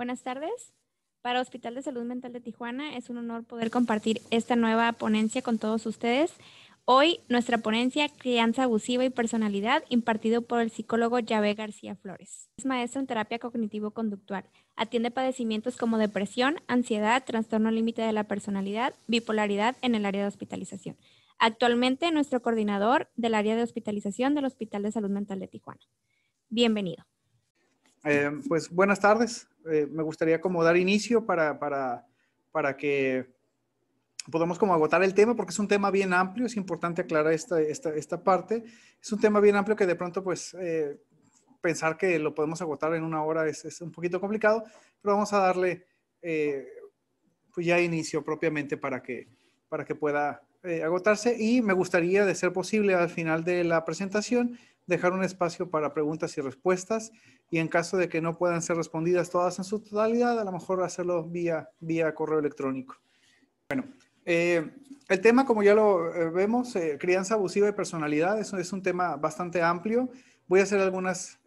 Buenas tardes. Para Hospital de Salud Mental de Tijuana es un honor poder compartir esta nueva ponencia con todos ustedes. Hoy nuestra ponencia Crianza Abusiva y Personalidad, impartido por el psicólogo Yahvé García Flores. Es maestro en terapia cognitivo-conductual. Atiende padecimientos como depresión, ansiedad, trastorno límite de la personalidad, bipolaridad en el área de hospitalización. Actualmente nuestro coordinador del área de hospitalización del Hospital de Salud Mental de Tijuana. Bienvenido. Pues buenas tardes. Me gustaría como dar inicio para que podamos como agotar el tema, porque es un tema bien amplio. Es importante aclarar esta parte. Es un tema bien amplio que de pronto pues pensar que lo podemos agotar en una hora es un poquito complicado, pero vamos a darle pues ya inicio propiamente para que pueda agotarse, y me gustaría, de ser posible, al final de la presentación dejar un espacio para preguntas y respuestas, y en caso de que no puedan ser respondidas todas en su totalidad, a lo mejor hacerlo vía correo electrónico. Bueno, el tema, como ya lo vemos, crianza abusiva y personalidad, eso es un tema bastante amplio. Voy a hacer algunas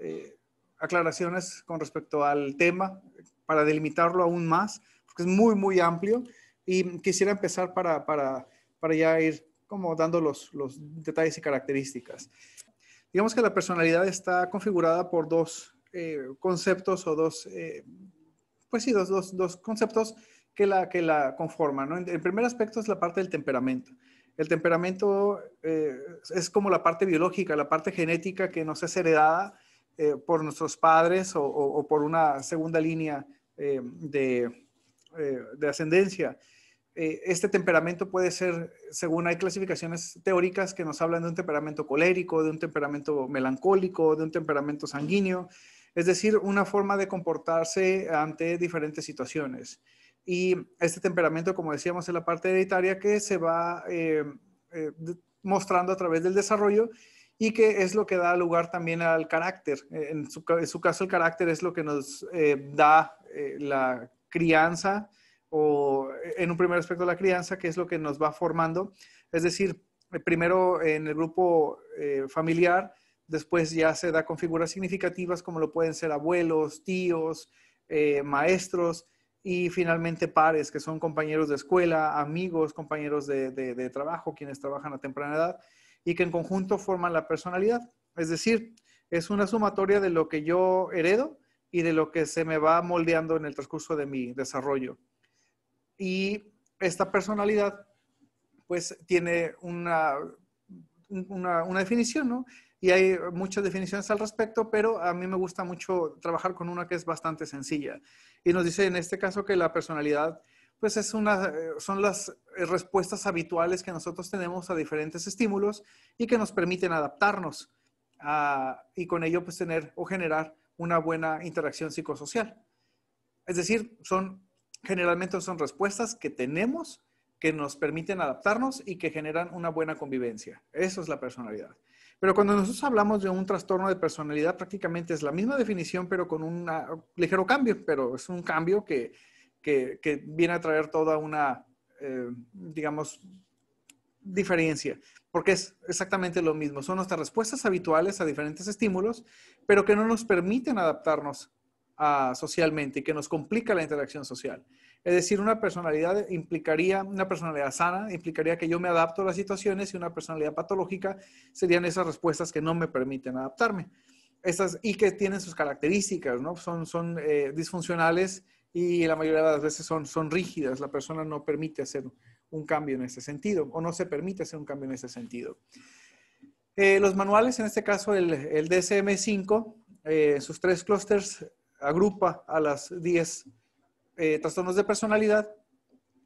aclaraciones con respecto al tema para delimitarlo aún más, porque es muy, muy amplio, y quisiera empezar para ya ir como dando los detalles y características. Digamos que la personalidad está configurada por dos conceptos o dos conceptos que la conforman, ¿no? El primer aspecto es la parte del temperamento. El temperamento es como la parte biológica, la parte genética que nos es heredada por nuestros padres o por una segunda línea de ascendencia. Este temperamento puede ser, según hay clasificaciones teóricas que nos hablan de un temperamento colérico, de un temperamento melancólico, de un temperamento sanguíneo, es decir, una forma de comportarse ante diferentes situaciones. Y este temperamento, como decíamos, es la parte hereditaria que se va mostrando a través del desarrollo, y que es lo que da lugar también al carácter. En su caso, el carácter es lo que nos da la crianza, o en un primer aspecto la crianza, que es lo que nos va formando. Es decir, primero en el grupo familiar, después ya se da con figuras significativas como lo pueden ser abuelos, tíos, maestros, y finalmente pares, que son compañeros de escuela, amigos, compañeros de trabajo, quienes trabajan a temprana edad, y que en conjunto forman la personalidad. Es decir, es una sumatoria de lo que yo heredo y de lo que se me va moldeando en el transcurso de mi desarrollo. Y esta personalidad pues tiene una definición, ¿no? Y hay muchas definiciones al respecto, pero a mí me gusta mucho trabajar con una que es bastante sencilla. Y nos dice en este caso que la personalidad pues son las respuestas habituales que nosotros tenemos a diferentes estímulos y que nos permiten adaptarnos y con ello pues tener o generar una buena interacción psicosocial. Es decir, generalmente son respuestas que tenemos, que nos permiten adaptarnos y que generan una buena convivencia. Eso es la personalidad. Pero cuando nosotros hablamos de un trastorno de personalidad, prácticamente es la misma definición, pero con un ligero cambio. Pero es un cambio que viene a traer toda una, digamos, diferencia, porque es exactamente lo mismo. Son nuestras respuestas habituales a diferentes estímulos, pero que no nos permiten adaptarnos socialmente, y que nos complica la interacción social. Es decir, una personalidad sana implicaría que yo me adapto a las situaciones, y una personalidad patológica serían esas respuestas que no me permiten adaptarme. Y que tienen sus características, ¿no? Son disfuncionales, y la mayoría de las veces son rígidas. La persona no permite hacer un cambio en ese sentido, o no se permite hacer un cambio en ese sentido. Los manuales, en este caso el DSM-5, sus 3 clústeres, agrupa a las 10 trastornos de personalidad,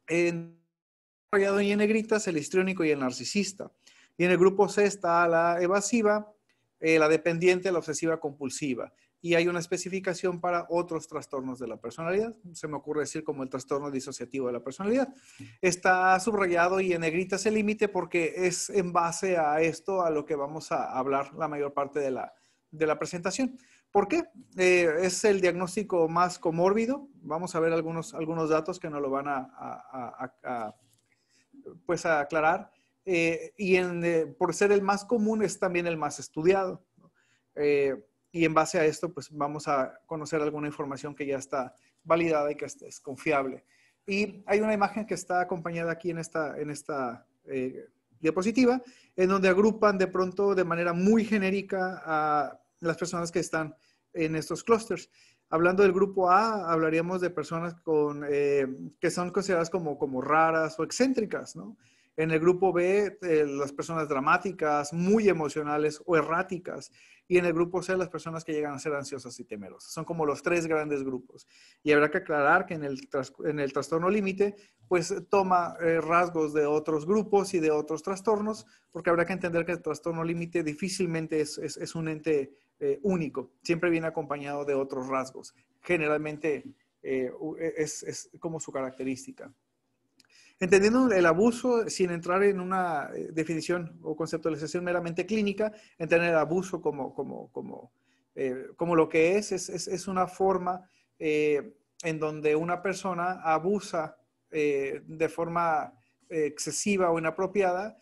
desarrollado en negritas, el histriónico y el narcisista. Y en el grupo C está la evasiva, la dependiente, la obsesiva compulsiva. Y hay una especificación para otros trastornos de la personalidad. Se me ocurre decir como el trastorno disociativo de la personalidad. Está subrayado y en negritas el límite, porque es en base a esto a lo que vamos a hablar la mayor parte de la presentación. ¿Por qué? Es el diagnóstico más comórbido. Vamos a ver algunos datos que nos lo van a aclarar. Por ser el más común, es también el más estudiado, ¿no? Y en base a esto, pues vamos a conocer alguna información que ya está validada y que es confiable. Y hay una imagen que está acompañada aquí en esta diapositiva, en donde agrupan de pronto de manera muy genérica a las personas que están en estos clústeres. Hablando del grupo A, hablaríamos de personas que son consideradas como raras o excéntricas, ¿no? En el grupo B, las personas dramáticas, muy emocionales o erráticas. Y en el grupo C, las personas que llegan a ser ansiosas y temerosas. Son como los 3 grandes grupos. Y habrá que aclarar que en el trastorno límite, pues toma rasgos de otros grupos y de otros trastornos, porque habrá que entender que el trastorno límite difícilmente es un ente único. Siempre viene acompañado de otros rasgos. Generalmente es como su característica. Entendiendo el abuso sin entrar en una definición o conceptualización meramente clínica, entender el abuso como lo que es una forma en donde una persona abusa de forma excesiva o inapropiada,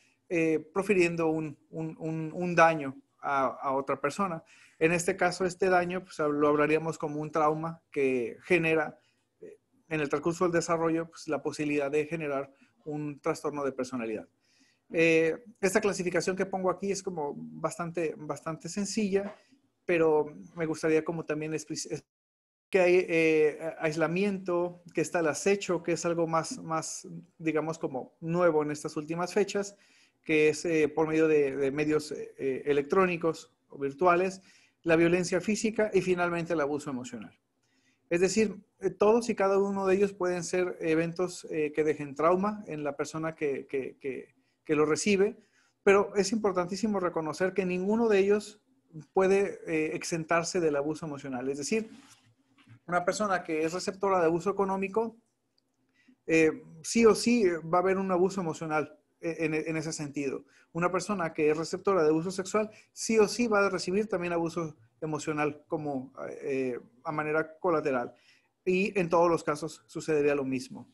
profiriendo un daño a otra persona. En este caso, este daño pues, lo hablaríamos como un trauma que genera en el transcurso del desarrollo, pues, la posibilidad de generar un trastorno de personalidad. Esta clasificación que pongo aquí es como bastante sencilla, pero me gustaría como también que hay aislamiento, que está el acecho, que es algo más, digamos, como nuevo en estas últimas fechas, que es por medio de medios electrónicos o virtuales, la violencia física y finalmente el abuso emocional. Es decir, todos y cada uno de ellos pueden ser eventos que dejen trauma en la persona que lo recibe, pero es importantísimo reconocer que ninguno de ellos puede exentarse del abuso emocional. Es decir, una persona que es receptora de abuso económico, sí o sí va a haber un abuso emocional en ese sentido. Una persona que es receptora de abuso sexual, sí o sí va a recibir también abuso emocional como a manera colateral. Y en todos los casos sucedería lo mismo.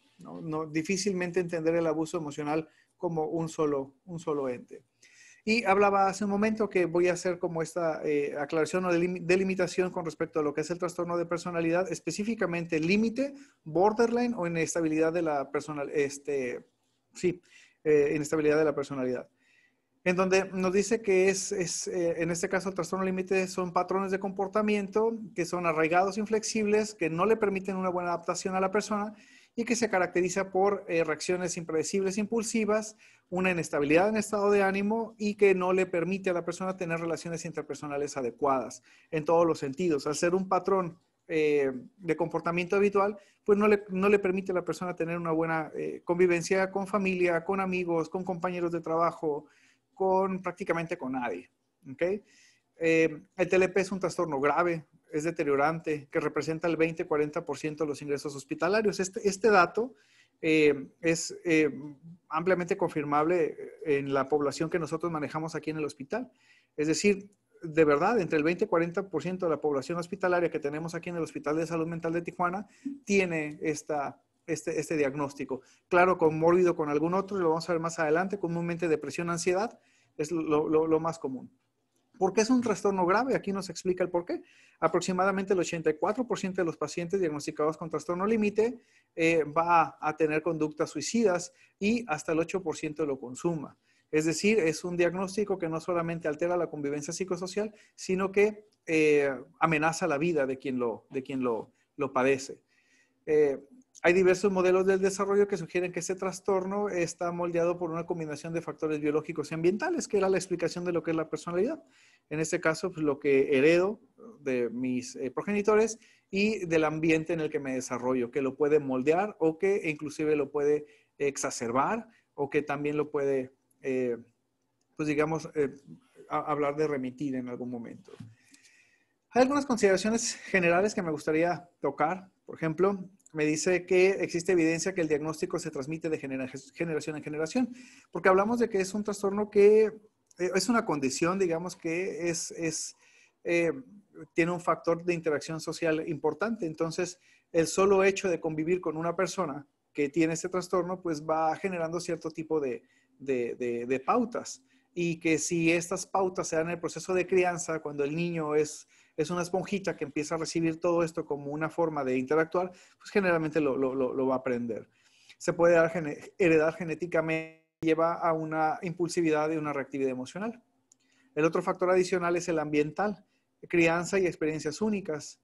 Difícilmente entender el abuso emocional como un solo ente. Y hablaba hace un momento que voy a hacer como esta aclaración o delimitación con respecto a lo que es el trastorno de personalidad, específicamente límite, borderline o inestabilidad de la personalidad, inestabilidad de la personalidad. En donde nos dice que en este caso el trastorno límite son patrones de comportamiento que son arraigados, inflexibles, que no le permiten una buena adaptación a la persona y que se caracteriza por reacciones impredecibles, impulsivas, una inestabilidad en estado de ánimo y que no le permite a la persona tener relaciones interpersonales adecuadas en todos los sentidos. Al ser un patrón de comportamiento habitual, pues no le permite a la persona tener una buena convivencia con familia, con amigos, con compañeros de trabajo, prácticamente con nadie. ¿Okay? El TLP es un trastorno grave, es deteriorante, que representa el 20-40% de los ingresos hospitalarios. Este dato es ampliamente confirmable en la población que nosotros manejamos aquí en el hospital. Es decir, de verdad, entre el 20-40% de la población hospitalaria que tenemos aquí en el Hospital de Salud Mental de Tijuana tiene este diagnóstico. Claro, conmórbido con algún otro, lo vamos a ver más adelante, comúnmente depresión, ansiedad, es lo más común. ¿Por qué es un trastorno grave? Aquí nos explica el por qué. Aproximadamente el 84% de los pacientes diagnosticados con trastorno límite va a tener conductas suicidas y hasta el 8% lo consuma. Es decir, es un diagnóstico que no solamente altera la convivencia psicosocial, sino que amenaza la vida de quien lo padece. Hay diversos modelos del desarrollo que sugieren que ese trastorno está moldeado por una combinación de factores biológicos y ambientales, que era la explicación de lo que es la personalidad. En este caso, pues, lo que heredo de mis progenitores y del ambiente en el que me desarrollo, que lo puede moldear o que inclusive lo puede exacerbar o que también lo puede, pues digamos, hablar de remitir en algún momento. Hay algunas consideraciones generales que me gustaría tocar. Por ejemplo, me dice que existe evidencia que el diagnóstico se transmite de generación en generación, porque hablamos de que es un trastorno que es una condición, digamos, que tiene un factor de interacción social importante. Entonces, el solo hecho de convivir con una persona que tiene este trastorno, pues va generando cierto tipo de pautas. Y que si estas pautas se dan en el proceso de crianza, cuando el niño es es una esponjita que empieza a recibir todo esto como una forma de interactuar, pues generalmente lo va a aprender. Se puede heredar genéticamente, lleva a una impulsividad y una reactividad emocional. El otro factor adicional es el ambiental, crianza y experiencias únicas.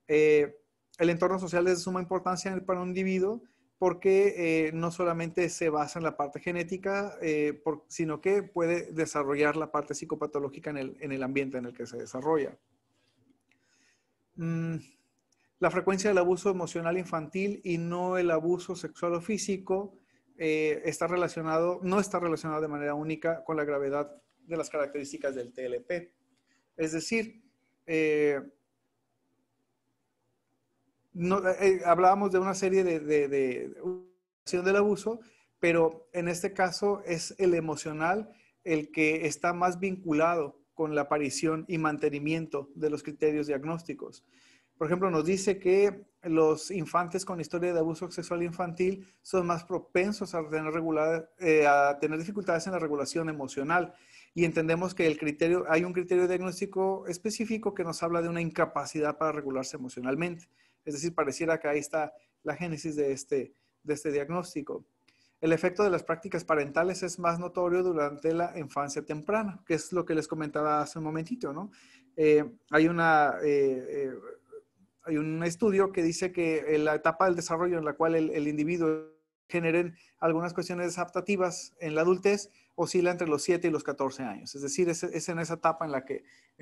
El entorno social es de suma importancia para un individuo porque no solamente se basa en la parte genética, sino que puede desarrollar la parte psicopatológica en el ambiente en el que se desarrolla. La frecuencia del abuso emocional infantil y no el abuso sexual o físico no está relacionado de manera única con la gravedad de las características del TLP. Es decir, hablábamos de una serie de del abuso, pero en este caso es el emocional el que está más vinculado con la aparición y mantenimiento de los criterios diagnósticos. Por ejemplo, nos dice que los infantes con historia de abuso sexual infantil son más propensos a tener dificultades en la regulación emocional. Y entendemos que hay un criterio diagnóstico específico que nos habla de una incapacidad para regularse emocionalmente. Es decir, pareciera que ahí está la génesis de este diagnóstico. El efecto de las prácticas parentales es más notorio durante la infancia temprana, que es lo que les comentaba hace un momentito, ¿no? Hay un estudio que dice que en la etapa del desarrollo en la cual el individuo generen algunas cuestiones adaptativas en la adultez oscila entre los 7 y los 14 años. Es decir, es en esa etapa en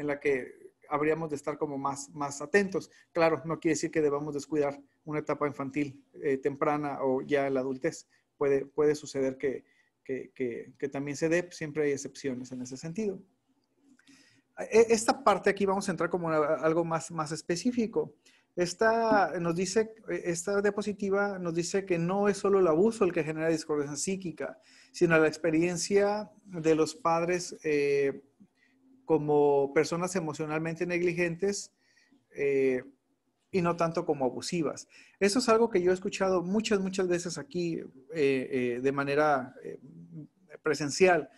la que habríamos de estar como más atentos. Claro, no quiere decir que debamos descuidar una etapa infantil temprana o ya en la adultez. Puede suceder que también se dé, siempre hay excepciones en ese sentido. Esta parte aquí vamos a entrar como algo más específico. Esta diapositiva nos dice que no es solo el abuso el que genera discordia psíquica, sino la experiencia de los padres como personas emocionalmente negligentes y no tanto como abusivas. Eso es algo que yo he escuchado muchas veces aquí de manera presencial.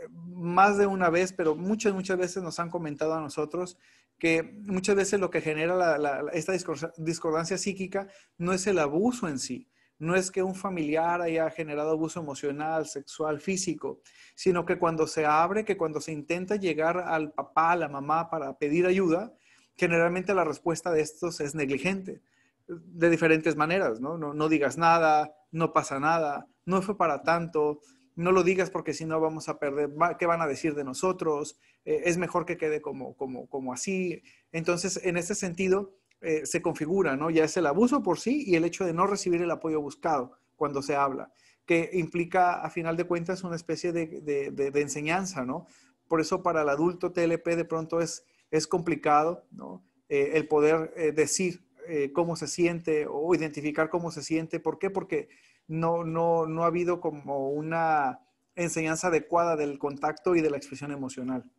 Más de una vez, pero muchas veces nos han comentado a nosotros que muchas veces lo que genera esta discordancia psíquica no es el abuso en sí, no es que un familiar haya generado abuso emocional, sexual, físico, sino que cuando se abre, que cuando se intenta llegar al papá, a la mamá para pedir ayuda, generalmente la respuesta de estos es negligente, de diferentes maneras, ¿no? No digas nada, no pasa nada, no fue para tanto, no lo digas porque si no vamos a perder, ¿qué van a decir de nosotros? Es mejor que quede como así. Entonces, en este sentido, se configura, ¿no? Ya es el abuso por sí y el hecho de no recibir el apoyo buscado cuando se habla, que implica, a final de cuentas, una especie de enseñanza, ¿no? Por eso para el adulto TLP de pronto es complicado, ¿no? El poder decir cómo se siente o identificar cómo se siente. ¿Por qué? Porque no ha habido como una enseñanza adecuada del contacto y de la expresión emocional.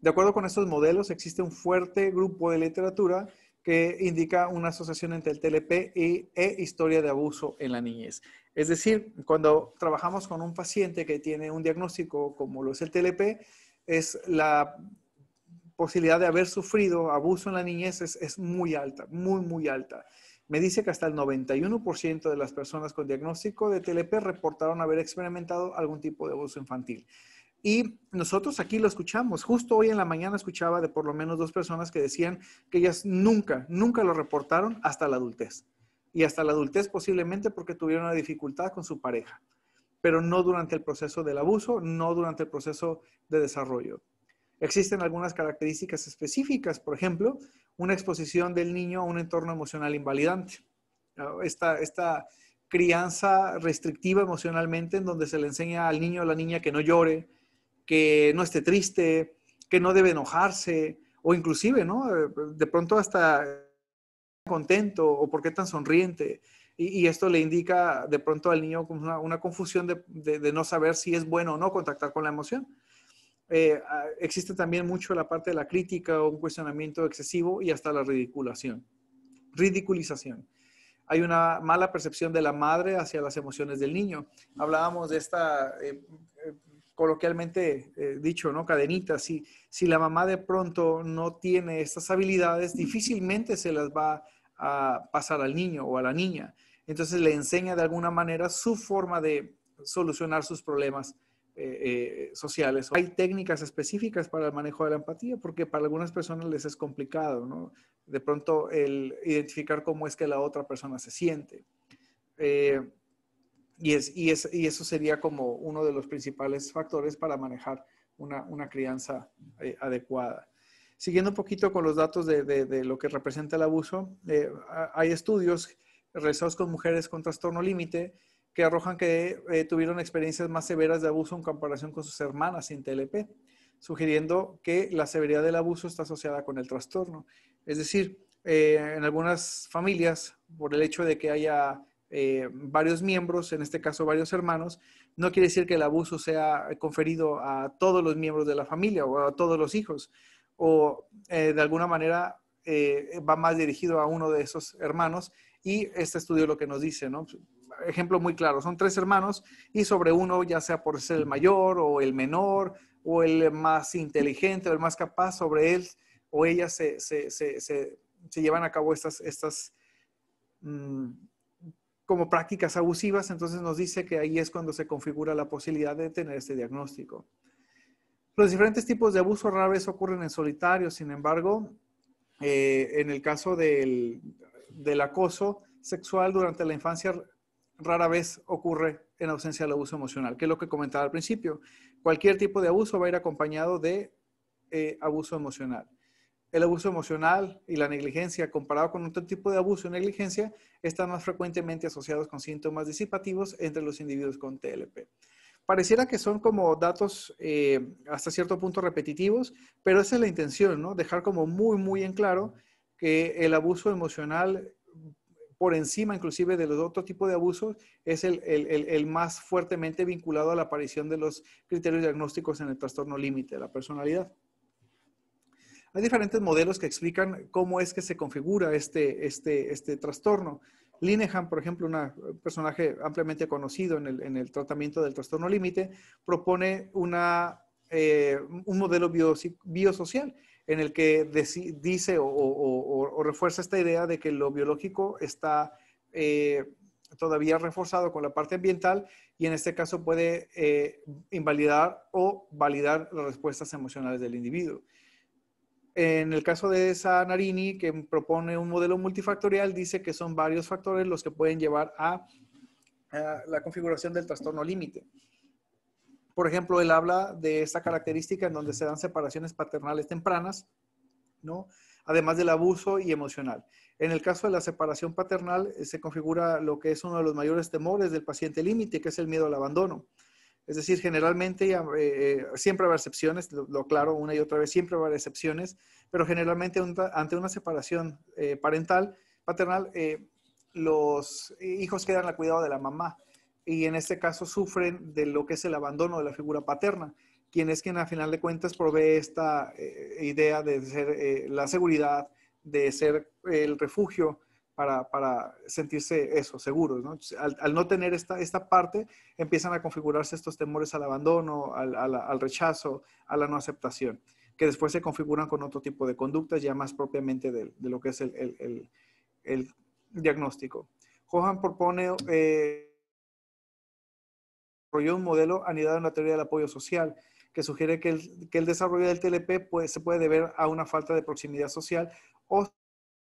De acuerdo con estos modelos, existe un fuerte grupo de literatura que indica una asociación entre el TLP e historia de abuso en la niñez. Es decir, cuando trabajamos con un paciente que tiene un diagnóstico como lo es el TLP, es la posibilidad de haber sufrido abuso en la niñez es muy alta, muy alta. Me dice que hasta el 91% de las personas con diagnóstico de TLP reportaron haber experimentado algún tipo de abuso infantil. Y nosotros aquí lo escuchamos. Justo hoy en la mañana escuchaba de por lo menos 2 personas que decían que ellas nunca lo reportaron hasta la adultez. Y hasta la adultez posiblemente porque tuvieron una dificultad con su pareja, pero no durante el proceso del abuso, no durante el proceso de desarrollo. Existen algunas características específicas, por ejemplo, una exposición del niño a un entorno emocional invalidante. Esta crianza restrictiva emocionalmente en donde se le enseña al niño o a la niña que no llore, que no esté triste, que no debe enojarse, o inclusive, ¿no? De pronto hasta contento o por qué tan sonriente. Y esto le indica de pronto al niño una confusión de no saber si es bueno o no contactar con la emoción. Existe también mucho la parte de la crítica o un cuestionamiento excesivo y hasta la ridiculización. Hay una mala percepción de la madre hacia las emociones del niño. Hablábamos de esta coloquialmente dicho, ¿no? Cadenita. Si la mamá de pronto no tiene estas habilidades, difícilmente se las va a pasar al niño o a la niña. Entonces le enseña de alguna manera su forma de solucionar sus problemas sociales. Hay técnicas específicas para el manejo de la empatía porque para algunas personas les es complicado, ¿no? De pronto el identificar cómo es que la otra persona se siente. Y eso sería como uno de los principales factores para manejar una crianza adecuada. Siguiendo un poquito con los datos de lo que representa el abuso, hay estudios realizados con mujeres con trastorno límite que arrojan que tuvieron experiencias más severas de abuso en comparación con sus hermanas sin TLP, sugiriendo que la severidad del abuso está asociada con el trastorno. Es decir, en algunas familias, por el hecho de que haya varios miembros, en este caso varios hermanos, no quiere decir que el abuso sea conferido a todos los miembros de la familia o a todos los hijos, o de alguna manera va más dirigido a uno de esos hermanos, y este estudio lo que nos dice, ¿no? Ejemplo muy claro, son 3 hermanos y sobre uno, ya sea por ser el mayor o el menor o el más inteligente o el más capaz, sobre él o ella se llevan a cabo estas como prácticas abusivas. Entonces nos dice que ahí es cuando se configura la posibilidad de tener este diagnóstico. Los diferentes tipos de abuso rara vez ocurren en solitario, sin embargo, en el caso del acoso sexual durante la infancia, rara vez ocurre en ausencia del abuso emocional, que es lo que comentaba al principio. Cualquier tipo de abuso va a ir acompañado de abuso emocional. El abuso emocional y la negligencia, comparado con otro tipo de abuso y negligencia, están más frecuentemente asociados con síntomas disipativos entre los individuos con TLP. Pareciera que son como datos hasta cierto punto repetitivos, pero esa es la intención, ¿no? Dejar como muy, muy en claro que el abuso emocional, por encima inclusive de los otros tipos de abusos, es el más fuertemente vinculado a la aparición de los criterios diagnósticos en el trastorno límite de la personalidad. Hay diferentes modelos que explican cómo es que se configura este trastorno. Linehan, por ejemplo, un personaje ampliamente conocido en el tratamiento del trastorno límite, propone un modelo biosocial en el que dice o refuerza esta idea de que lo biológico está todavía reforzado con la parte ambiental y en este caso puede invalidar o validar las respuestas emocionales del individuo. En el caso de Zanarini, que propone un modelo multifactorial, dice que son varios factores los que pueden llevar a la configuración del trastorno límite. Por ejemplo, él habla de esta característica en donde se dan separaciones paternales tempranas, ¿no? Además del abuso y emocional. En el caso de la separación paternal, se configura lo que es uno de los mayores temores del paciente límite, que es el miedo al abandono. Es decir, generalmente siempre va a haber excepciones, lo aclaro una y otra vez, siempre va a haber excepciones, pero generalmente ante una separación paternal, los hijos quedan al cuidado de la mamá y en este caso sufren de lo que es el abandono de la figura paterna, quien a final de cuentas provee esta idea de ser la seguridad, de ser el refugio, para sentirse seguros, ¿no? Al no tener esta parte, empiezan a configurarse estos temores al abandono, al rechazo, a la no aceptación, que después se configuran con otro tipo de conductas ya más propiamente de lo que es el diagnóstico. Johan propone desarrolló un modelo anidado en la teoría del apoyo social, que sugiere que el desarrollo del TLP se puede deber a una falta de proximidad social o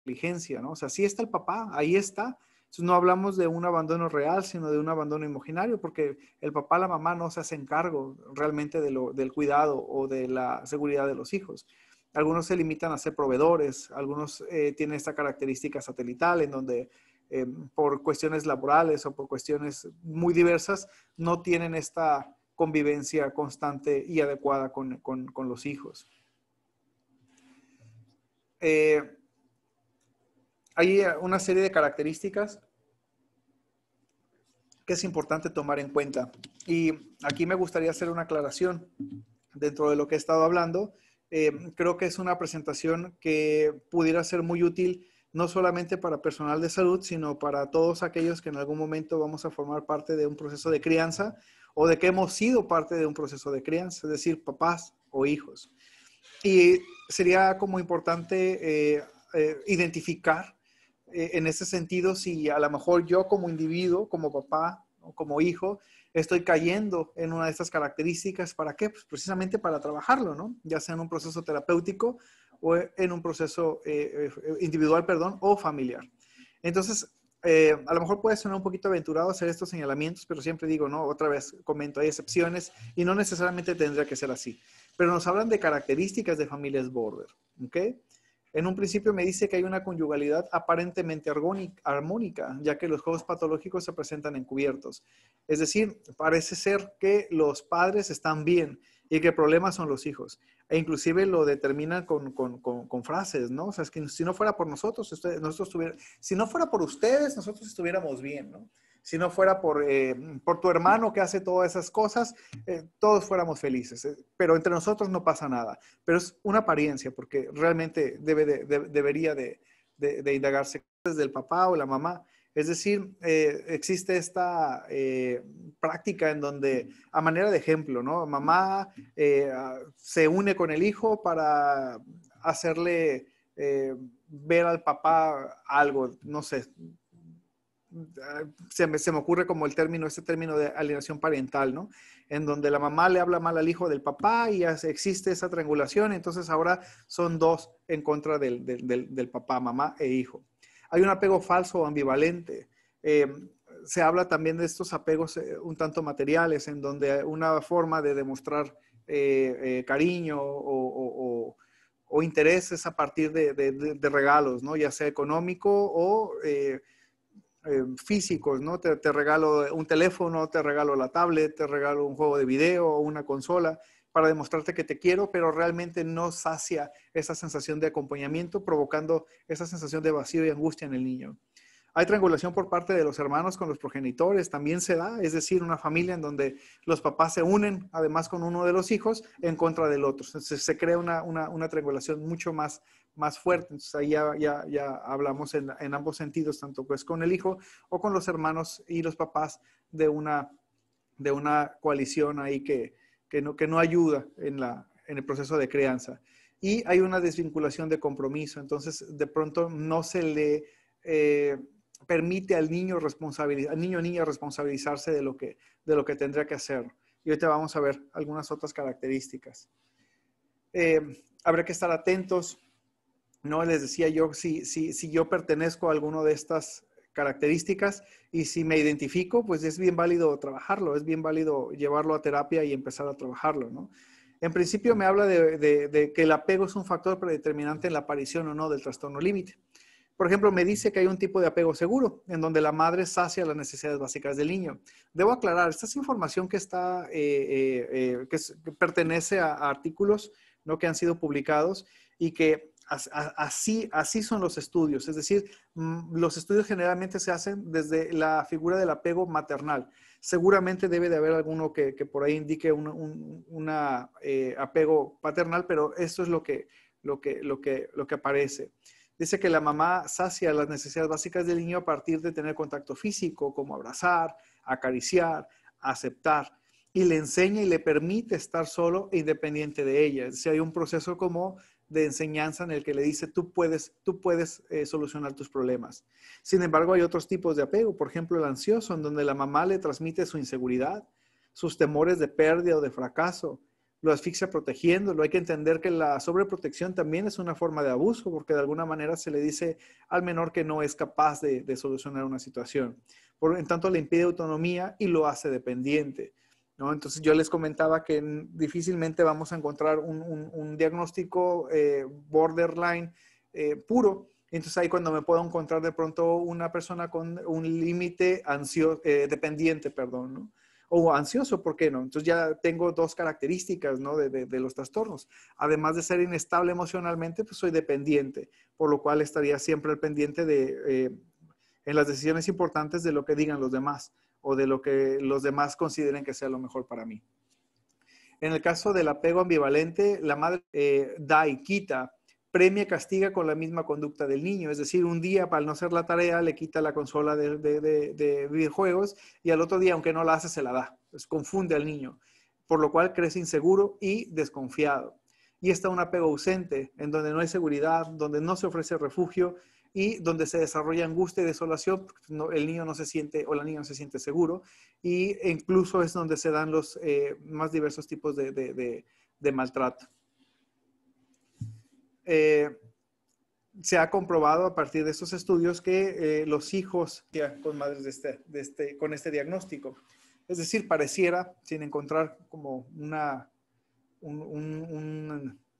negligencia, ¿no? O sea, sí está el papá, ahí está. Entonces no hablamos de un abandono real, sino de un abandono imaginario, porque el papá, la mamá no se hacen cargo realmente del cuidado o de la seguridad de los hijos. Algunos se limitan a ser proveedores, algunos tienen esta característica satelital en donde por cuestiones laborales o por cuestiones muy diversas no tienen esta convivencia constante y adecuada con los hijos. Hay una serie de características que es importante tomar en cuenta. Y aquí me gustaría hacer una aclaración dentro de lo que he estado hablando. Creo que es una presentación que pudiera ser muy útil no solamente para personal de salud, sino para todos aquellos que en algún momento vamos a formar parte de un proceso de crianza o de que hemos sido parte de un proceso de crianza, es decir, papás o hijos. Y sería como importante identificar en ese sentido si a lo mejor yo como individuo, como papá o como hijo, estoy cayendo en una de estas características. ¿Para qué? Pues precisamente para trabajarlo, ¿no? Ya sea en un proceso terapéutico o en un proceso individual, perdón, o familiar. Entonces, a lo mejor puede sonar un poquito aventurado hacer estos señalamientos, pero siempre digo, ¿no? Otra vez comento, hay excepciones y no necesariamente tendría que ser así. Pero nos hablan de características de familias border, ¿ok? En un principio me dice que hay una conyugalidad aparentemente armónica, ya que los juegos patológicos se presentan encubiertos. Es decir, parece ser que los padres están bien y que el problema son los hijos. E inclusive lo determinan con frases, ¿no? O sea, es que si no fuera por nosotros, si no fuera por ustedes, nosotros estuviéramos bien, ¿no? Si no fuera por tu hermano que hace todas esas cosas, todos fuéramos felices. Pero entre nosotros no pasa nada. Pero es una apariencia, porque realmente debería de indagarse desde el papá o la mamá. Es decir, existe esta práctica en donde, a manera de ejemplo, ¿no? Mamá se une con el hijo para hacerle ver al papá algo, no sé. Se me ocurre como este término de alienación parental, ¿no? En donde la mamá le habla mal al hijo del papá y existe esa triangulación, entonces ahora son dos en contra del papá, mamá e hijo. Hay un apego falso o ambivalente. Se habla también de estos apegos un tanto materiales, en donde una forma de demostrar cariño o interés es a partir de regalos, ¿no? Ya sea económico o físicos, ¿no? Te regalo un teléfono, te regalo la tablet, te regalo un juego de video o una consola para demostrarte que te quiero, pero realmente no sacia esa sensación de acompañamiento, provocando esa sensación de vacío y angustia en el niño. Hay triangulación por parte de los hermanos con los progenitores, también se da, es decir, una familia en donde los papás se unen, además con uno de los hijos, en contra del otro. Entonces se crea una triangulación mucho más fuerte. Entonces ahí ya hablamos en ambos sentidos, tanto pues con el hijo o con los hermanos y los papás de una coalición ahí que no ayuda en el proceso de crianza. Y hay una desvinculación de compromiso, entonces de pronto no se le permite al niño o niña responsabilizarse de lo que tendría que hacer. Y ahorita vamos a ver algunas otras características. Habrá que estar atentos, ¿no? Les decía yo, si yo pertenezco a alguna de estas características y si me identifico, pues es bien válido trabajarlo, es bien válido llevarlo a terapia y empezar a trabajarlo, ¿no? En principio me habla de que el apego es un factor predeterminante en la aparición o no del trastorno límite. Por ejemplo, me dice que hay un tipo de apego seguro, en donde la madre sacia las necesidades básicas del niño. Debo aclarar, esta es información que pertenece a artículos, ¿no? Que han sido publicados y que así son los estudios. Es decir, los estudios generalmente se hacen desde la figura del apego maternal. Seguramente debe de haber alguno que por ahí indique un apego paternal, pero esto es lo que aparece. Dice que la mamá sacia las necesidades básicas del niño a partir de tener contacto físico, como abrazar, acariciar, aceptar, y le enseña y le permite estar solo e independiente de ella. Si hay un proceso como de enseñanza en el que le dice, tú puedes solucionar tus problemas. Sin embargo, hay otros tipos de apego, por ejemplo, el ansioso, en donde la mamá le transmite su inseguridad, sus temores de pérdida o de fracaso, lo asfixia protegiéndolo. Hay que entender que la sobreprotección también es una forma de abuso, porque de alguna manera se le dice al menor que no es capaz de solucionar una situación. En tanto, le impide autonomía y lo hace dependiente, ¿no? Entonces, yo les comentaba que difícilmente vamos a encontrar un diagnóstico borderline puro. Entonces, ahí cuando me puedo encontrar de pronto una persona con un límite dependiente, perdón, ¿no? O ansioso, ¿por qué no? Entonces ya tengo dos características, ¿no? de los trastornos. Además de ser inestable emocionalmente, pues soy dependiente, por lo cual estaría siempre al pendiente en las decisiones importantes de lo que digan los demás o de lo que los demás consideren que sea lo mejor para mí. En el caso del apego ambivalente, la madre da y quita, premia y castiga con la misma conducta del niño. Es decir, un día, para no hacer la tarea, le quita la consola de videojuegos y al otro día, aunque no la hace, se la da. pues, confunde al niño, por lo cual crece inseguro y desconfiado. Y está un apego ausente, en donde no hay seguridad, donde no se ofrece refugio y donde se desarrolla angustia y desolación, porque el niño no se siente o la niña no se siente seguro, y incluso es donde se dan los más diversos tipos de maltrato. Se ha comprobado a partir de estos estudios que los hijos con madres con este diagnóstico, es decir, pareciera, sin encontrar como una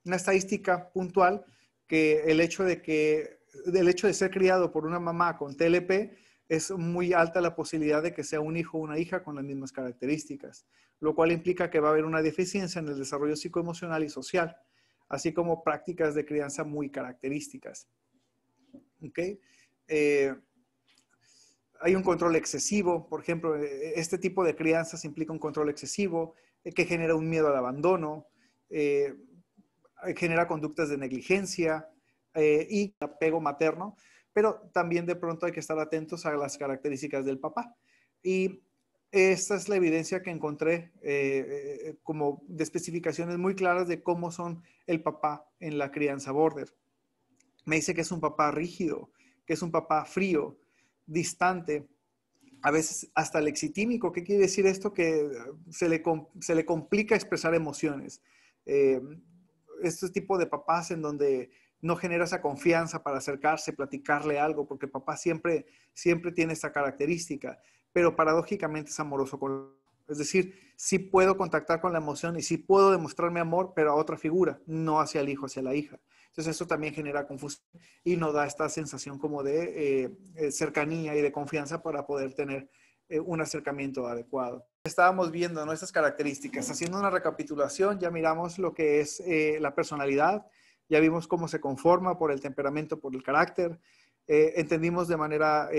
estadística puntual, que el hecho de ser criado por una mamá con TLP es muy alta la posibilidad de que sea un hijo o una hija con las mismas características, lo cual implica que va a haber una deficiencia en el desarrollo psicoemocional y social, así como prácticas de crianza muy características. ¿Okay? Hay un control excesivo, por ejemplo, este tipo de crianzas implica un control excesivo que genera un miedo al abandono, genera conductas de negligencia y apego materno, pero también de pronto hay que estar atentos a las características del papá. Y esta es la evidencia que encontré como de especificaciones muy claras de cómo son el papá en la crianza border. Me dice que es un papá rígido, que es un papá frío, distante, a veces hasta lexitímico. ¿Qué quiere decir esto? Que se le complica expresar emociones. Este tipo de papás en donde no genera esa confianza para acercarse, platicarle algo, porque papá siempre tiene esta característica, pero paradójicamente es amoroso es decir, sí puedo contactar con la emoción y sí puedo demostrar mi amor, pero a otra figura, no hacia el hijo, hacia la hija. Entonces eso también genera confusión y nos da esta sensación como de cercanía y de confianza para poder tener un acercamiento adecuado. Estábamos viendo nuestras características, haciendo una recapitulación, ya miramos lo que es la personalidad, ya vimos cómo se conforma por el temperamento, por el carácter, entendimos de manera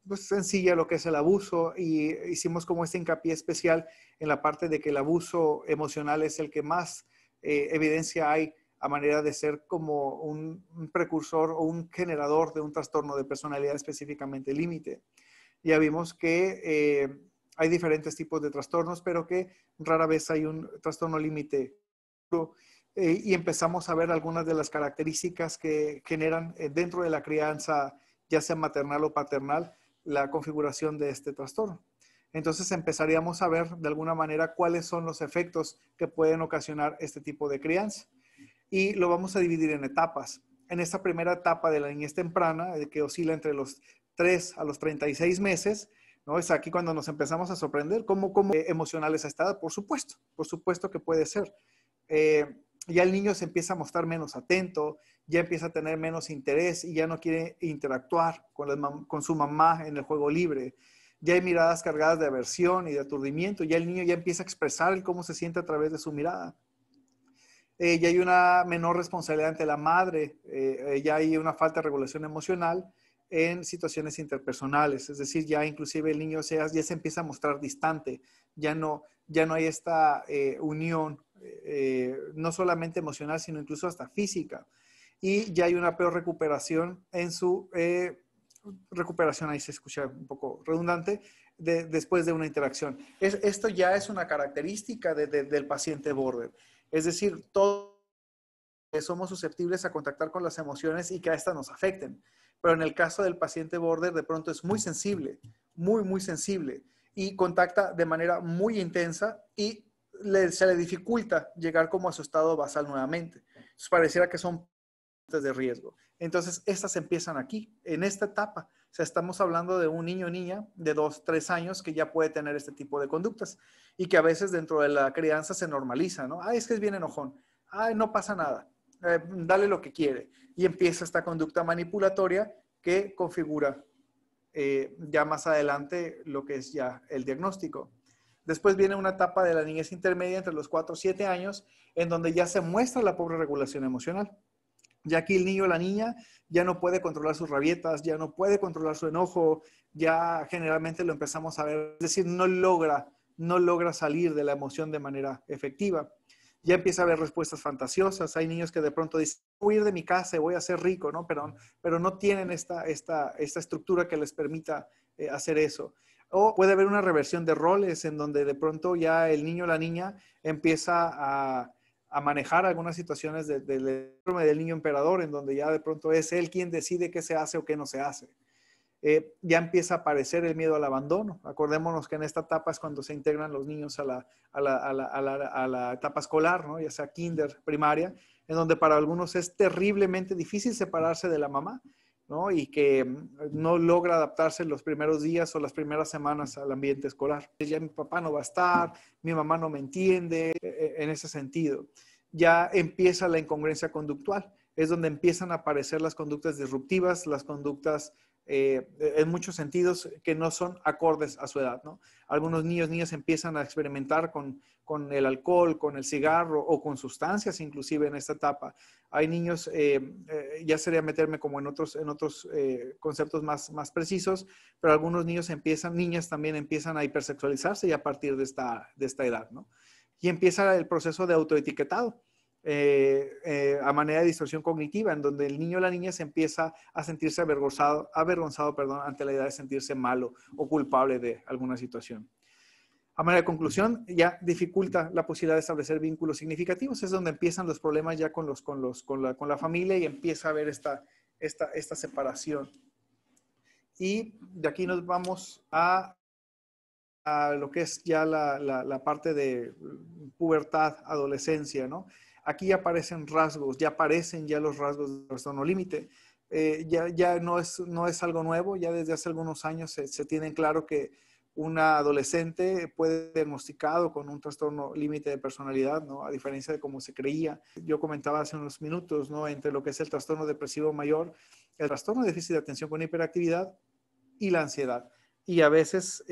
pues sencilla lo que es el abuso y hicimos como este hincapié especial en la parte de que el abuso emocional es el que más evidencia hay a manera de ser como un precursor o un generador de un trastorno de personalidad específicamente límite. Ya vimos que hay diferentes tipos de trastornos, pero que rara vez hay un trastorno límite. Y empezamos a ver algunas de las características que generan dentro de la crianza, ya sea maternal o paternal, la configuración de este trastorno. Entonces empezaríamos a ver de alguna manera cuáles son los efectos que pueden ocasionar este tipo de crianza. Y lo vamos a dividir en etapas. En esta primera etapa de la niñez temprana, que oscila entre los 3 a los 36 meses, ¿no? Es aquí cuando nos empezamos a sorprender cómo emocional es esta edad. Por supuesto que puede ser. Ya el niño se empieza a mostrar menos atento, ya empieza a tener menos interés y ya no quiere interactuar con su mamá en el juego libre. Ya hay miradas cargadas de aversión y de aturdimiento. Ya el niño ya empieza a expresar cómo se siente a través de su mirada. Ya hay una menor responsabilidad ante la madre. Ya hay una falta de regulación emocional en situaciones interpersonales. Es decir, ya inclusive el niño ya se empieza a mostrar distante. Ya no hay esta unión, no solamente emocional, sino incluso hasta física. Y ya hay una peor recuperación en su recuperación, ahí se escucha un poco redundante, después de una interacción. Esto ya es una característica del paciente border. Es decir, todos somos susceptibles a contactar con las emociones y que a estas nos afecten. Pero en el caso del paciente border, de pronto es muy sensible, muy sensible, y contacta de manera muy intensa y se le dificulta llegar como a su estado basal nuevamente. Entonces, pareciera que son de riesgo. Entonces, estas empiezan aquí, en esta etapa. O sea, estamos hablando de un niño o niña de 2, 3 años que ya puede tener este tipo de conductas y que a veces dentro de la crianza se normaliza, ¿no? Ay, es que es bien enojón. Ay, no pasa nada. Dale lo que quiere. Y empieza esta conducta manipulatoria que configura ya más adelante lo que es ya el diagnóstico. Después viene una etapa de la niñez intermedia entre los 4 y 7 años en donde ya se muestra la pobre regulación emocional. Ya aquí el niño o la niña ya no puede controlar sus rabietas, ya no puede controlar su enojo, ya generalmente lo empezamos a ver, es decir, no logra salir de la emoción de manera efectiva. Ya empieza a haber respuestas fantasiosas. Hay niños que de pronto dicen, voy a ir de mi casa, voy a ser rico, ¿no? Pero no tienen esta estructura que les permita hacer eso. O puede haber una reversión de roles en donde de pronto ya el niño o la niña empieza a manejar algunas situaciones del síndrome del niño emperador, en donde ya de pronto es él quien decide qué se hace o qué no se hace. Ya empieza a aparecer el miedo al abandono. Acordémonos que en esta etapa es cuando se integran los niños a la etapa escolar, ¿no? Ya sea kinder, primaria, en donde para algunos es terriblemente difícil separarse de la mamá, ¿no? Y que no logra adaptarse en los primeros días o las primeras semanas al ambiente escolar. Ya mi papá no va a estar, mi mamá no me entiende, en ese sentido. Ya empieza la incongruencia conductual. Es donde empiezan a aparecer las conductas disruptivas, las conductas en muchos sentidos que no son acordes a su edad, ¿no? Algunos niñas empiezan a experimentar con el alcohol, con el cigarro o con sustancias inclusive en esta etapa. Hay niños, ya sería meterme como en otros conceptos más precisos, pero algunos niñas también empiezan a hipersexualizarse ya a partir de esta edad, ¿no? Y empieza el proceso de autoetiquetado. A manera de distorsión cognitiva, en donde el niño o la niña se empieza a sentirse avergonzado, ante la idea de sentirse malo o culpable de alguna situación. A manera de conclusión, ya dificulta la posibilidad de establecer vínculos significativos. Es donde empiezan los problemas ya con la familia y empieza a haber esta separación. Y de aquí nos vamos a lo que es ya la parte de pubertad, adolescencia, ¿no? Aquí ya aparecen rasgos, ya aparecen ya los rasgos del trastorno límite. Ya no es algo nuevo, ya desde hace algunos años se tiene claro que una adolescente puede ser diagnosticado con un trastorno límite de personalidad, ¿no? A diferencia de cómo se creía. Yo comentaba hace unos minutos, ¿no? Entre lo que es el trastorno depresivo mayor, el trastorno de déficit de atención con hiperactividad y la ansiedad. Y a veces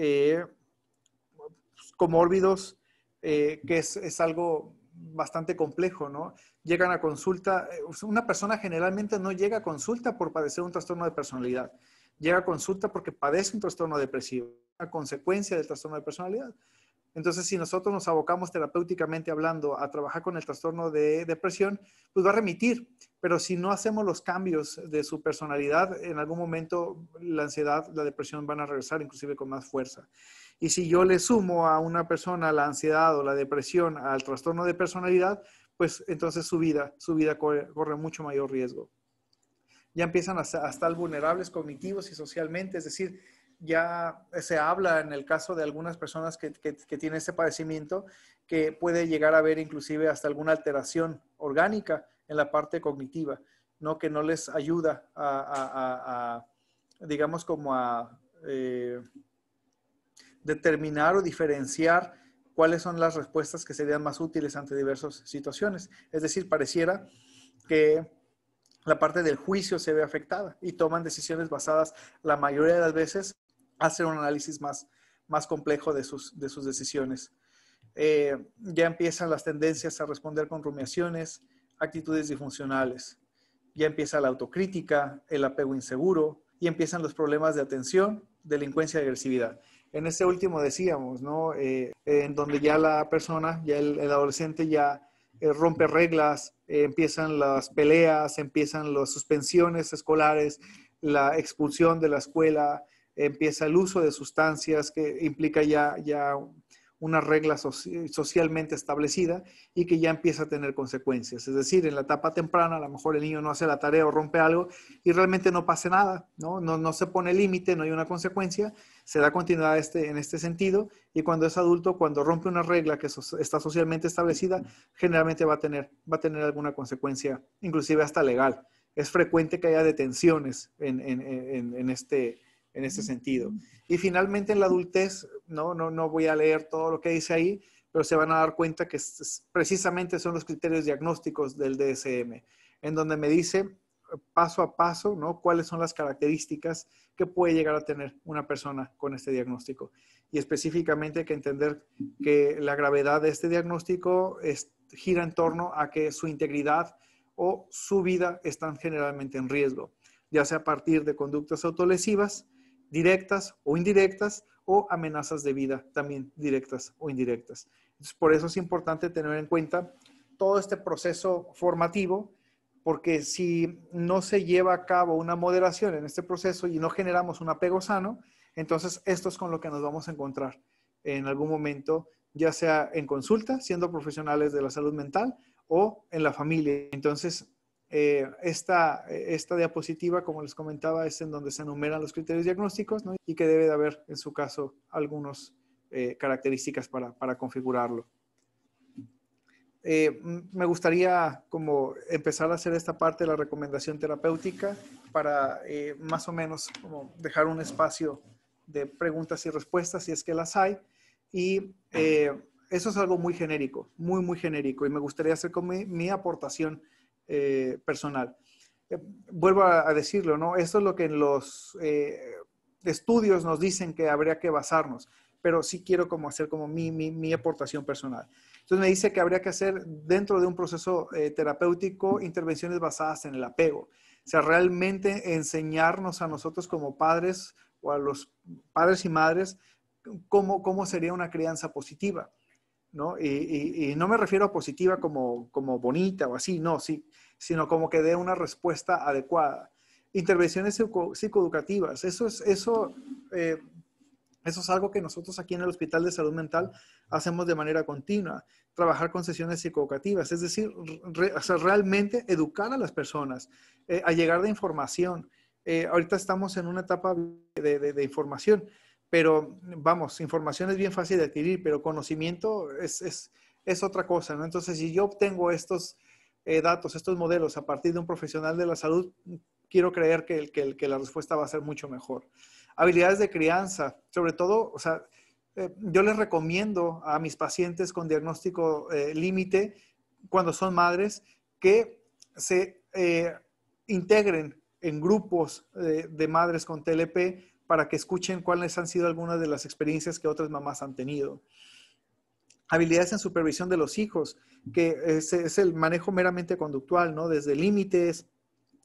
comórbidos, que es algo bastante complejo, ¿no? Llegan a consulta, una persona generalmente no llega a consulta por padecer un trastorno de personalidad, llega a consulta porque padece un trastorno depresivo, a consecuencia del trastorno de personalidad. Entonces, si nosotros nos abocamos terapéuticamente hablando a trabajar con el trastorno de depresión, pues va a remitir, pero si no hacemos los cambios de su personalidad, en algún momento la ansiedad, la depresión van a regresar inclusive con más fuerza. Y si yo le sumo a una persona la ansiedad o la depresión al trastorno de personalidad, pues entonces su vida corre mucho mayor riesgo. Ya empiezan a estar vulnerables cognitivos y socialmente, es decir, ya se habla en el caso de algunas personas que tienen ese padecimiento, que puede llegar a haber inclusive hasta alguna alteración orgánica en la parte cognitiva, ¿no? Que no les ayuda digamos, como a determinar o diferenciar cuáles son las respuestas que serían más útiles ante diversas situaciones. Es decir, pareciera que la parte del juicio se ve afectada y toman decisiones basadas, la mayoría de las veces, hacer un análisis más complejo de sus decisiones. Ya empiezan las tendencias a responder con rumiaciones, actitudes disfuncionales. Ya empieza la autocrítica, el apego inseguro y empiezan los problemas de atención, delincuencia y agresividad. En ese último decíamos, ¿no? En donde ya la persona, ya el adolescente ya rompe reglas, empiezan las peleas, empiezan las suspensiones escolares, la expulsión de la escuela, empieza el uso de sustancias que implica ya una regla socialmente establecida y que ya empieza a tener consecuencias. Es decir, en la etapa temprana a lo mejor el niño no hace la tarea o rompe algo y realmente no pasa nada, no se pone límite, no hay una consecuencia, se da continuidad en este sentido y cuando es adulto, cuando rompe una regla que está socialmente establecida, generalmente va a tener alguna consecuencia, inclusive hasta legal. Es frecuente que haya detenciones en este sentido. Y finalmente en la adultez, no voy a leer todo lo que dice ahí, pero se van a dar cuenta que precisamente son los criterios diagnósticos del DSM, en donde me dice paso a paso, ¿no? Cuáles son las características que puede llegar a tener una persona con este diagnóstico. Y específicamente hay que entender que la gravedad de este diagnóstico gira en torno a que su integridad o su vida están generalmente en riesgo, ya sea a partir de conductas autolesivas, directas o indirectas, o amenazas de vida también directas o indirectas. Entonces, por eso es importante tener en cuenta todo este proceso formativo, porque si no se lleva a cabo una moderación en este proceso y no generamos un apego sano, Entonces, esto es con lo que nos vamos a encontrar en algún momento, ya sea en consulta, siendo profesionales de la salud mental, o en la familia. Entonces, esta diapositiva, como les comentaba, es en donde se enumeran los criterios diagnósticos, ¿no? Y que debe de haber, en su caso, algunas características para configurarlo. Me gustaría como empezar a hacer esta parte de la recomendación terapéutica para más o menos como dejar un espacio de preguntas y respuestas si es que las hay. Y eso es algo muy genérico, muy genérico. Y me gustaría hacer como mi aportación personal. Vuelvo a decirlo, ¿no? Esto es lo que en los estudios nos dicen que habría que basarnos, pero sí quiero como hacer como mi aportación personal. Entonces me dice que habría que hacer dentro de un proceso terapéutico intervenciones basadas en el apego. O sea, realmente enseñarnos a nosotros como padres o a los padres y madres cómo sería una crianza positiva, ¿no? Y no me refiero a positiva como bonita o así, no, sí, sino como que dé una respuesta adecuada. Intervenciones psicoeducativas, eso es algo que nosotros aquí en el Hospital de Salud Mental hacemos de manera continua. Trabajar con sesiones psicoeducativas, es decir, o sea, realmente educar a las personas, a llegar de información. Ahorita estamos en una etapa de información, pero vamos, información es bien fácil de adquirir, pero conocimiento es otra cosa, ¿no? Entonces, si yo obtengo estos datos, estos modelos a partir de un profesional de la salud, quiero creer que la respuesta va a ser mucho mejor. Habilidades de crianza, sobre todo, o sea, yo les recomiendo a mis pacientes con diagnóstico límite, cuando son madres, que se integren en grupos de madres con TLP para que escuchen cuáles han sido algunas de las experiencias que otras mamás han tenido. Habilidades en supervisión de los hijos, que es el manejo meramente conductual, ¿no? Desde límites,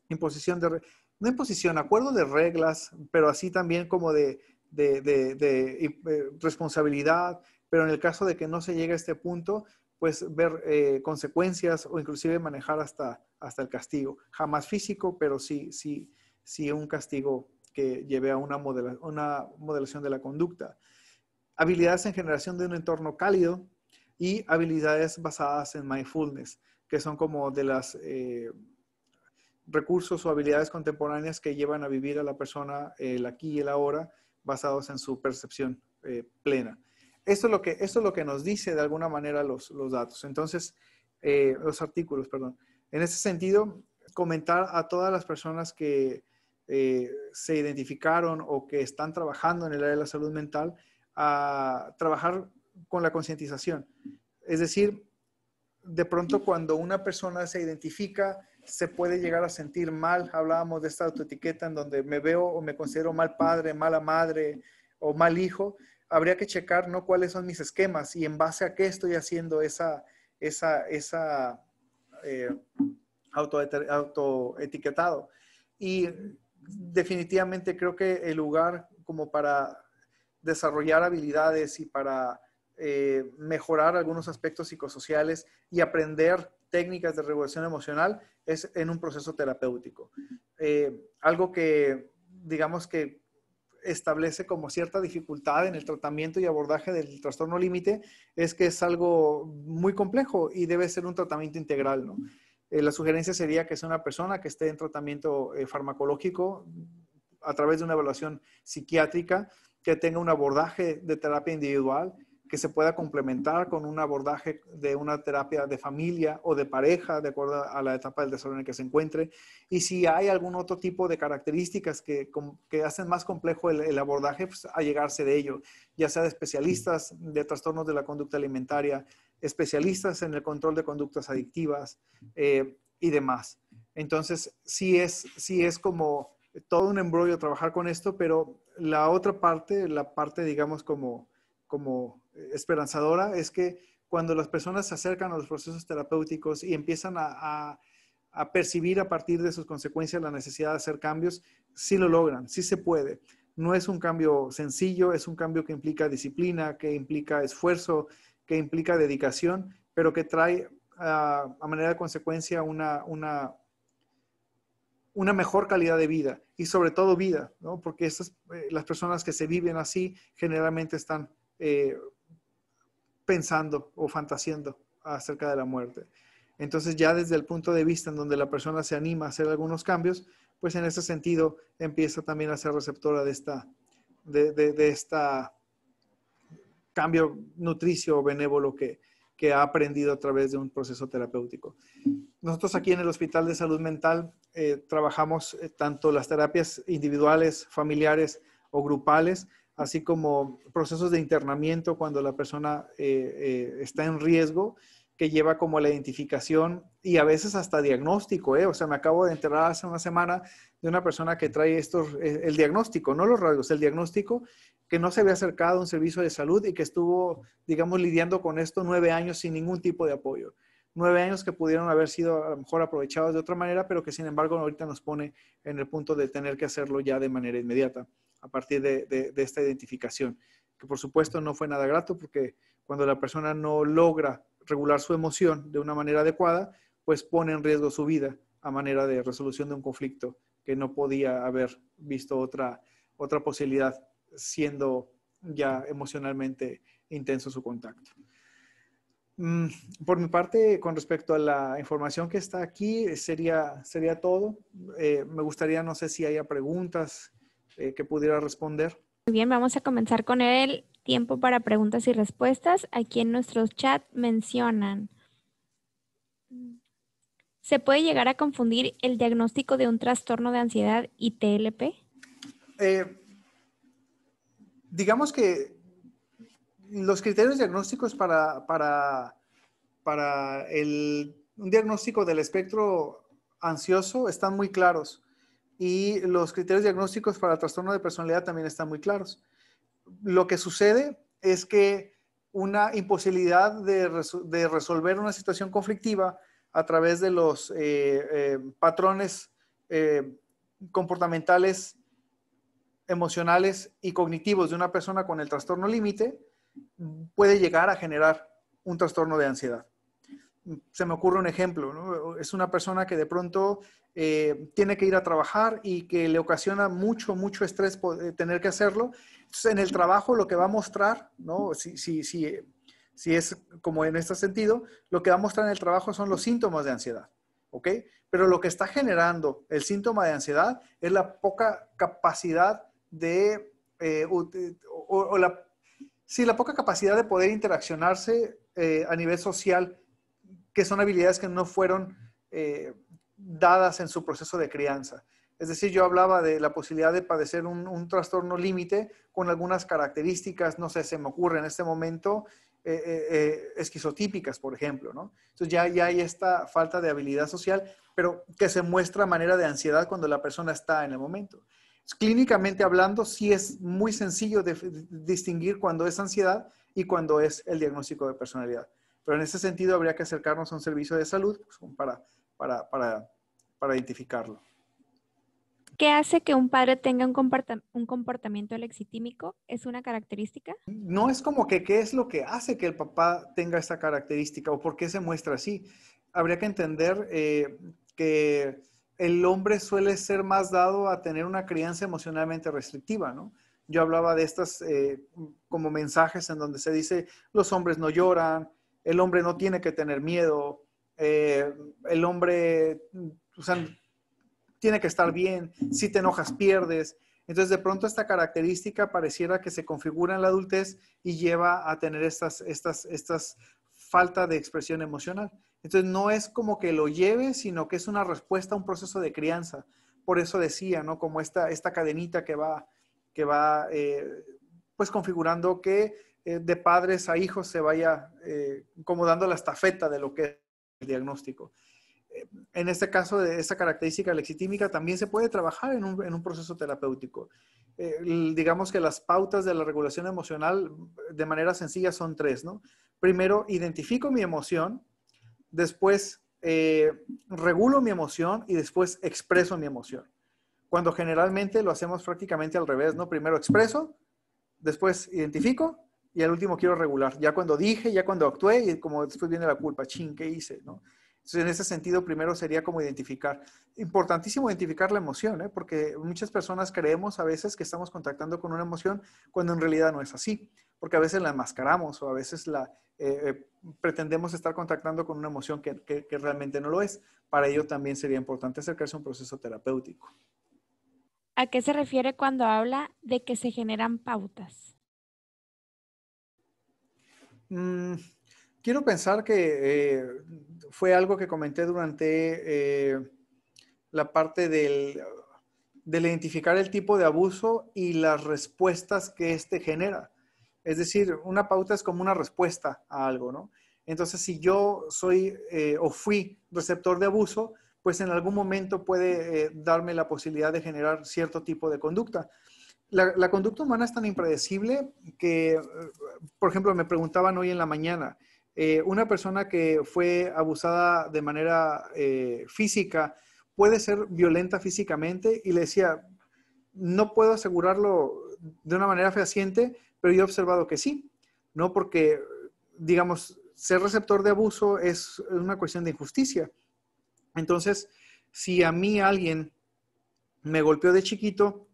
imposición no imposición, acuerdo de reglas, pero así también como de responsabilidad, pero en el caso de que no se llegue a este punto, pues ver consecuencias o inclusive manejar hasta el castigo. Jamás físico, pero sí un castigo que lleve a una modelación de la conducta. Habilidades en generación de un entorno cálido y habilidades basadas en mindfulness, que son como de las recursos o habilidades contemporáneas que llevan a vivir a la persona el aquí y el ahora, basados en su percepción plena. Esto es lo que nos dice de alguna manera los datos. Entonces, los artículos, perdón. En ese sentido, comentar a todas las personas que se identificaron o que están trabajando en el área de la salud mental a trabajar con la concientización. Es decir, de pronto cuando una persona se identifica, se puede llegar a sentir mal. Hablábamos de esta autoetiqueta en donde me veo o me considero mal padre, mala madre o mal hijo. Habría que checar, ¿no?, cuáles son mis esquemas y en base a qué estoy haciendo esa autoetiquetado. Y definitivamente creo que el lugar como para desarrollar habilidades y para mejorar algunos aspectos psicosociales y aprender técnicas de regulación emocional es en un proceso terapéutico. Algo que, digamos que establece como cierta dificultad en el tratamiento y abordaje del trastorno límite es que es algo muy complejo y debe ser un tratamiento integral, ¿no? La sugerencia sería que sea una persona que esté en tratamiento farmacológico a través de una evaluación psiquiátrica, que tenga un abordaje de terapia individual, que se pueda complementar con un abordaje de una terapia de familia o de pareja, de acuerdo a la etapa del desarrollo en el que se encuentre. Y si hay algún otro tipo de características que hacen más complejo el abordaje, pues a llegarse de ello, ya sea de especialistas de trastornos de la conducta alimentaria, especialistas en el control de conductas adictivas y demás. Entonces, sí es como todo un embrollo trabajar con esto, pero la otra parte, la parte digamos como esperanzadora, es que cuando las personas se acercan a los procesos terapéuticos y empiezan a percibir a partir de sus consecuencias la necesidad de hacer cambios, sí lo logran, sí se puede. No es un cambio sencillo, es un cambio que implica disciplina, que implica esfuerzo, que implica dedicación, pero que trae a manera de consecuencia una una mejor calidad de vida y sobre todo vida, ¿no? Porque las personas que se viven así generalmente están pensando o fantaseando acerca de la muerte. Entonces ya desde el punto de vista en donde la persona se anima a hacer algunos cambios, pues en ese sentido empieza también a ser receptora de esta cambio nutricio o benévolo que ha aprendido a través de un proceso terapéutico. Nosotros aquí en el Hospital de Salud Mental trabajamos tanto las terapias individuales, familiares o grupales, así como procesos de internamiento cuando la persona está en riesgo, que lleva como la identificación y a veces hasta diagnóstico. O sea, me acabo de enterar hace una semana de una persona que trae el diagnóstico, no los rasgos, el diagnóstico, que no se había acercado a un servicio de salud y que estuvo, digamos, lidiando con esto 9 años sin ningún tipo de apoyo. 9 años que pudieron haber sido a lo mejor aprovechados de otra manera, pero que sin embargo ahorita nos pone en el punto de tener que hacerlo ya de manera inmediata, a partir de esta identificación, que por supuesto no fue nada grato, porque cuando la persona no logra regular su emoción de una manera adecuada, pues pone en riesgo su vida a manera de resolución de un conflicto que no podía haber visto otra posibilidad, siendo ya emocionalmente intenso su contacto. Por mi parte, con respecto a la información que está aquí, sería todo. Me gustaría, no sé si haya preguntas que pudiera responder. Muy bien, vamos a comenzar con el tiempo para preguntas y respuestas. Aquí en nuestro chat mencionan: ¿se puede llegar a confundir el diagnóstico de un trastorno de ansiedad y TLP? Digamos que los criterios diagnósticos para un diagnóstico del espectro ansioso están muy claros, y los criterios diagnósticos para el trastorno de personalidad también están muy claros. Lo que sucede es que una imposibilidad de resolver una situación conflictiva a través de los patrones comportamentales, emocionales y cognitivos de una persona con el trastorno límite puede llegar a generar un trastorno de ansiedad. Se me ocurre un ejemplo, ¿no? Es una persona que de pronto tiene que ir a trabajar y que le ocasiona mucho estrés tener que hacerlo. Entonces, en el trabajo lo que va a mostrar, ¿no? Si es como en este sentido, lo que va a mostrar en el trabajo son los síntomas de ansiedad, ¿ok? Pero lo que está generando el síntoma de ansiedad es la poca capacidad la poca capacidad de poder interaccionarse a nivel social, que son habilidades que no fueron dadas en su proceso de crianza. Es decir, yo hablaba de la posibilidad de padecer un trastorno límite con algunas características, no sé, se me ocurre en este momento, esquizotípicas, por ejemplo, ¿no? Entonces ya hay esta falta de habilidad social, pero que se muestra a manera de ansiedad cuando la persona está en el momento. Clínicamente hablando, sí es muy sencillo de distinguir cuando es ansiedad y cuando es el diagnóstico de personalidad. Pero en ese sentido habría que acercarnos a un servicio de salud, pues, para identificarlo. ¿Qué hace que un padre tenga un comportamiento lexitímico? ¿Es una característica? No es como que qué es lo que hace que el papá tenga esta característica o por qué se muestra así. Habría que entender que el hombre suele ser más dado a tener una crianza emocionalmente restrictiva, ¿no? Yo hablaba de estas como mensajes en donde se dice: los hombres no lloran, el hombre no tiene que tener miedo, el hombre, o sea, tiene que estar bien, si te enojas pierdes. Entonces de pronto esta característica pareciera que se configura en la adultez y lleva a tener estas falta de expresión emocional. Entonces no es como que lo lleve, sino que es una respuesta a un proceso de crianza. Por eso decía, ¿no? Como esta cadenita que va pues configurando que de padres a hijos se vaya como dando la estafeta de lo que es el diagnóstico. En este caso, de esta característica lexitímica también se puede trabajar en un proceso terapéutico. Digamos que las pautas de la regulación emocional de manera sencilla son 3, ¿no? Primero, identifico mi emoción, después regulo mi emoción y después expreso mi emoción. Cuando generalmente lo hacemos prácticamente al revés, ¿no? Primero expreso, después identifico y al último quiero regular. Ya cuando dije, ya cuando actué, y como después viene la culpa, ching, ¿qué hice? ¿No? Entonces, en ese sentido, primero sería como identificar. Importantísimo identificar la emoción, ¿eh? Porque muchas personas creemos a veces que estamos contactando con una emoción cuando en realidad no es así, porque a veces la enmascaramos o a veces pretendemos estar contactando con una emoción que realmente no lo es. Para ello también sería importante acercarse a un proceso terapéutico. ¿A qué se refiere cuando habla de que se generan pautas? Mm, quiero pensar que fue algo que comenté durante la parte del identificar el tipo de abuso y las respuestas que éste genera. Es decir, una pauta es como una respuesta a algo, ¿no? Entonces, si yo soy o fui receptor de abuso, pues en algún momento puede darme la posibilidad de generar cierto tipo de conducta. La conducta humana es tan impredecible que, por ejemplo, me preguntaban hoy en la mañana, una persona que fue abusada de manera física, ¿puede ser violenta físicamente? Y le decía, no puedo asegurarlo de una manera fehaciente, pero yo he observado que sí, ¿no? Porque, digamos, ser receptor de abuso es una cuestión de injusticia. Entonces, si a mí alguien me golpeó de chiquito,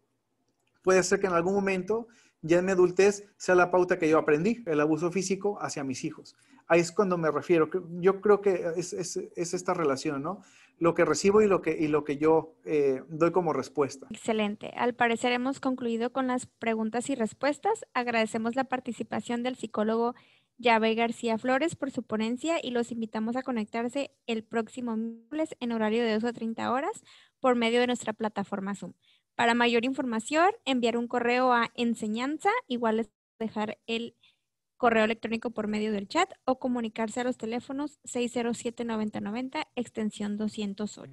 puede ser que en algún momento, ya en mi adultez, sea la pauta que yo aprendí, el abuso físico hacia mis hijos. Ahí es cuando me refiero. Yo creo que es esta relación, ¿no? Lo que recibo y lo que yo doy como respuesta. Excelente. Al parecer hemos concluido con las preguntas y respuestas. Agradecemos la participación del psicólogo Yahvé García Flores por su ponencia y los invitamos a conectarse el próximo miércoles en horario de 2 a 30 horas por medio de nuestra plataforma Zoom. Para mayor información, enviar un correo a enseñanza, igual es dejar el correo electrónico por medio del chat o comunicarse a los teléfonos 607-9090, extensión 208.